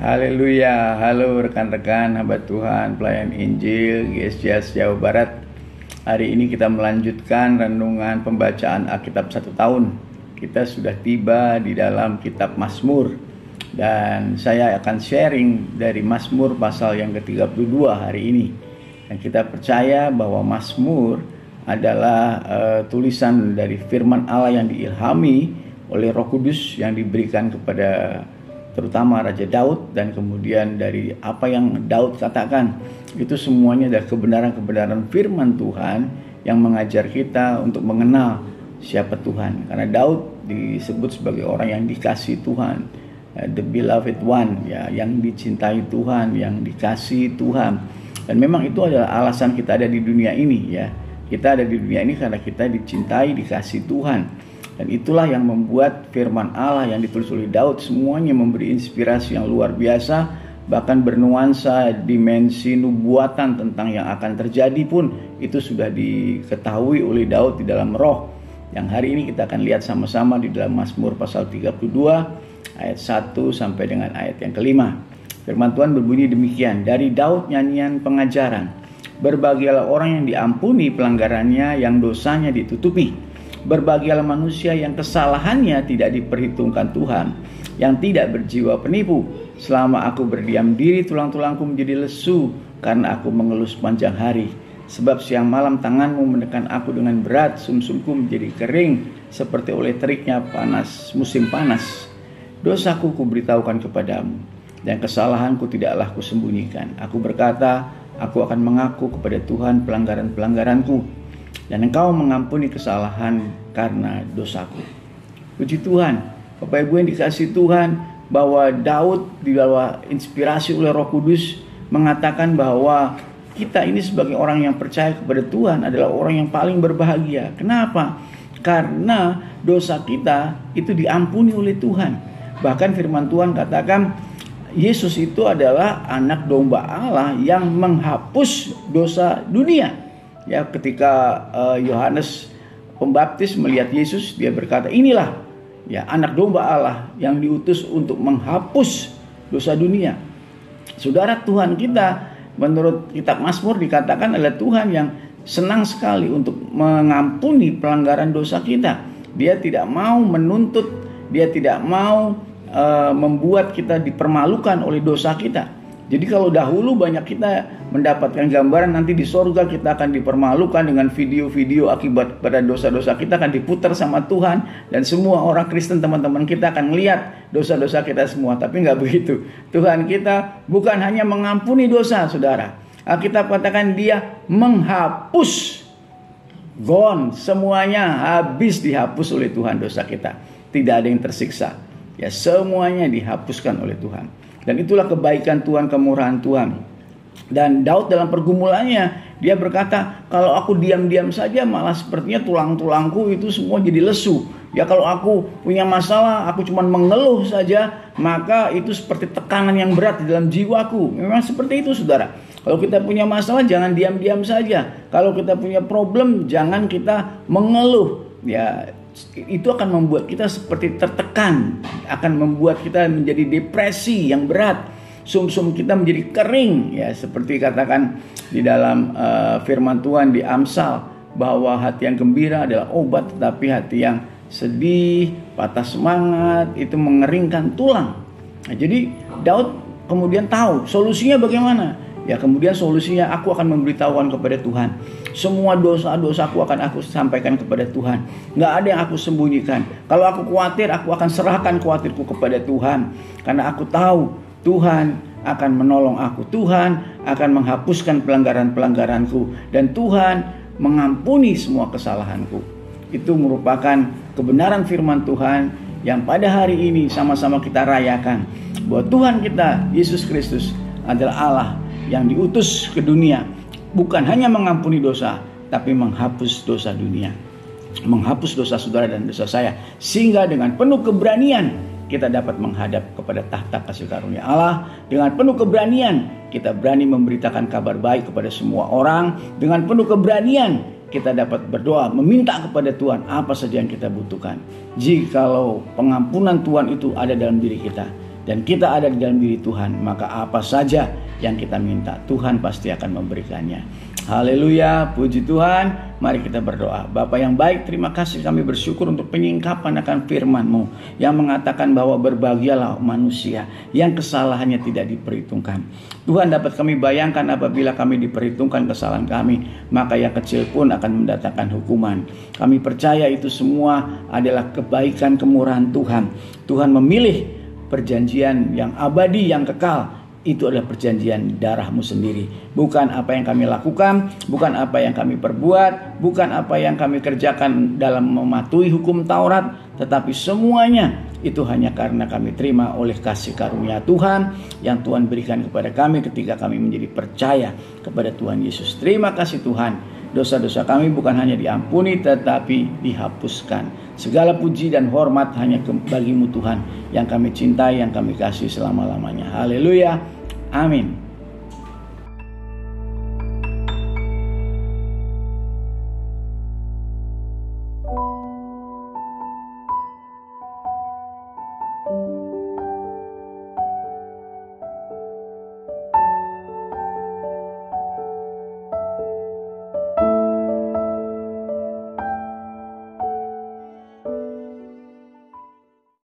Haleluya, halo rekan-rekan, hamba Tuhan, pelayan Injil, GSJS Jawa Barat. Hari ini kita melanjutkan renungan pembacaan Alkitab 1 tahun. Kita sudah tiba di dalam kitab Mazmur. Dan saya akan sharing dari Mazmur pasal yang ke-32 hari ini. Dan kita percaya bahwa Mazmur adalah tulisan dari firman Allah yang diilhami oleh Roh Kudus yang diberikan kepada terutama Raja Daud, dan kemudian dari apa yang Daud katakan itu semuanya adalah kebenaran-kebenaran firman Tuhan yang mengajar kita untuk mengenal siapa Tuhan. Karena Daud disebut sebagai orang yang dikasihi Tuhan, the beloved one, ya, yang dicintai Tuhan, yang dikasihi Tuhan. Dan memang itu adalah alasan kita ada di dunia ini, ya. Kita ada di dunia ini karena kita dicintai, dikasihi Tuhan. Dan itulah yang membuat firman Allah yang ditulis oleh Daud semuanya memberi inspirasi yang luar biasa, bahkan bernuansa dimensi nubuatan tentang yang akan terjadi pun itu sudah diketahui oleh Daud di dalam roh. Yang hari ini kita akan lihat sama-sama di dalam Mazmur pasal 32 ayat 1 sampai dengan ayat yang kelima. Firman Tuhan berbunyi demikian, dari Daud nyanyian pengajaran. Berbahagialah orang yang diampuni pelanggarannya, yang dosanya ditutupi. Berbahagialah manusia yang kesalahannya tidak diperhitungkan Tuhan, yang tidak berjiwa penipu. Selama aku berdiam diri, tulang-tulangku menjadi lesu karena aku mengeluh sepanjang hari. Sebab siang malam tanganmu menekan aku dengan berat, sumsumku menjadi kering seperti oleh teriknya panas, musim panas. Dosaku kuberitahukan kepadamu, dan kesalahanku tidaklah kusembunyikan. Aku berkata, aku akan mengaku kepada Tuhan pelanggaran-pelanggaranku, dan Engkau mengampuni kesalahan karena dosaku. Puji Tuhan, Bapak Ibu yang dikasihi Tuhan, bahwa Daud di bawah inspirasi oleh Roh Kudus mengatakan bahwa kita ini sebagai orang yang percaya kepada Tuhan adalah orang yang paling berbahagia. Kenapa? Karena dosa kita itu diampuni oleh Tuhan. Bahkan firman Tuhan katakan Yesus itu adalah anak domba Allah yang menghapus dosa dunia. Ya, ketika Yohanes Pembaptis melihat Yesus, dia berkata, inilah ya anak domba Allah yang diutus untuk menghapus dosa dunia. Saudara, Tuhan kita menurut kitab Mazmur dikatakan adalah Tuhan yang senang sekali untuk mengampuni pelanggaran dosa kita. Dia tidak mau menuntut, dia tidak mau membuat kita dipermalukan oleh dosa kita. Jadi kalau dahulu banyak kita mendapatkan gambaran nanti di sorga kita akan dipermalukan dengan video-video akibat pada dosa-dosa kita akan diputar sama Tuhan, dan semua orang Kristen teman-teman kita akan melihat dosa-dosa kita semua. Tapi nggak begitu. Tuhan kita bukan hanya mengampuni dosa, saudara. Alkitab katakan dia menghapus, gone, semuanya habis dihapus oleh Tuhan dosa kita. Tidak ada yang tersiksa. Ya, semuanya dihapuskan oleh Tuhan. Dan itulah kebaikan Tuhan, kemurahan Tuhan. Dan Daud dalam pergumulannya, dia berkata, kalau aku diam-diam saja malah sepertinya tulang-tulangku itu semua jadi lesu. Ya, kalau aku punya masalah, aku cuma mengeluh saja, maka itu seperti tekanan yang berat di dalam jiwaku. Memang seperti itu, saudara. Kalau kita punya masalah, jangan diam-diam saja. Kalau kita punya problem, jangan kita mengeluh. Ya, itu akan membuat kita seperti tertekan, akan membuat kita menjadi depresi yang berat, sumsum kita menjadi kering, ya, seperti katakan di dalam firman Tuhan di Amsal bahwa hati yang gembira adalah obat, tetapi hati yang sedih, patah semangat itu mengeringkan tulang. Nah, jadi Daud kemudian tahu solusinya bagaimana. Ya, kemudian solusinya, aku akan memberitahukan kepada Tuhan. Semua dosa-dosaku akan aku sampaikan kepada Tuhan. Nggak ada yang aku sembunyikan. Kalau aku khawatir, aku akan serahkan khawatirku kepada Tuhan. Karena aku tahu Tuhan akan menolong aku. Tuhan akan menghapuskan pelanggaran-pelanggaranku. Dan Tuhan mengampuni semua kesalahanku. Itu merupakan kebenaran firman Tuhan yang pada hari ini sama-sama kita rayakan. Bahwa Tuhan kita, Yesus Kristus, adalah Allah yang diutus ke dunia, bukan hanya mengampuni dosa, tapi menghapus dosa dunia, menghapus dosa saudara dan dosa saya, sehingga dengan penuh keberanian kita dapat menghadap kepada tahta kasih karunia Allah. Dengan penuh keberanian kita berani memberitakan kabar baik kepada semua orang. Dengan penuh keberanian kita dapat berdoa, meminta kepada Tuhan apa saja yang kita butuhkan. Jikalau pengampunan Tuhan itu ada dalam diri kita, dan kita ada di dalam diri Tuhan, maka apa saja yang kita minta, Tuhan pasti akan memberikannya. Haleluya, puji Tuhan. Mari kita berdoa. Bapa yang baik, terima kasih, kami bersyukur untuk penyingkapan akan firman-Mu yang mengatakan bahwa berbahagialah manusia yang kesalahannya tidak diperhitungkan. Tuhan, dapat kami bayangkan apabila kami diperhitungkan kesalahan kami, maka yang kecil pun akan mendatangkan hukuman. Kami percaya itu semua adalah kebaikan kemurahan Tuhan. Tuhan memilih perjanjian yang abadi, yang kekal. Itu adalah perjanjian darah-Mu sendiri. Bukan apa yang kami lakukan, bukan apa yang kami perbuat, bukan apa yang kami kerjakan dalam mematuhi hukum Taurat, tetapi semuanya itu hanya karena kami terima oleh kasih karunia Tuhan yang Tuhan berikan kepada kami ketika kami menjadi percaya kepada Tuhan Yesus. Terima kasih Tuhan. Dosa-dosa kami bukan hanya diampuni tetapi dihapuskan. Segala puji dan hormat hanya bagi-Mu Tuhan, yang kami cintai, yang kami kasih selama-lamanya. Haleluya. Amin.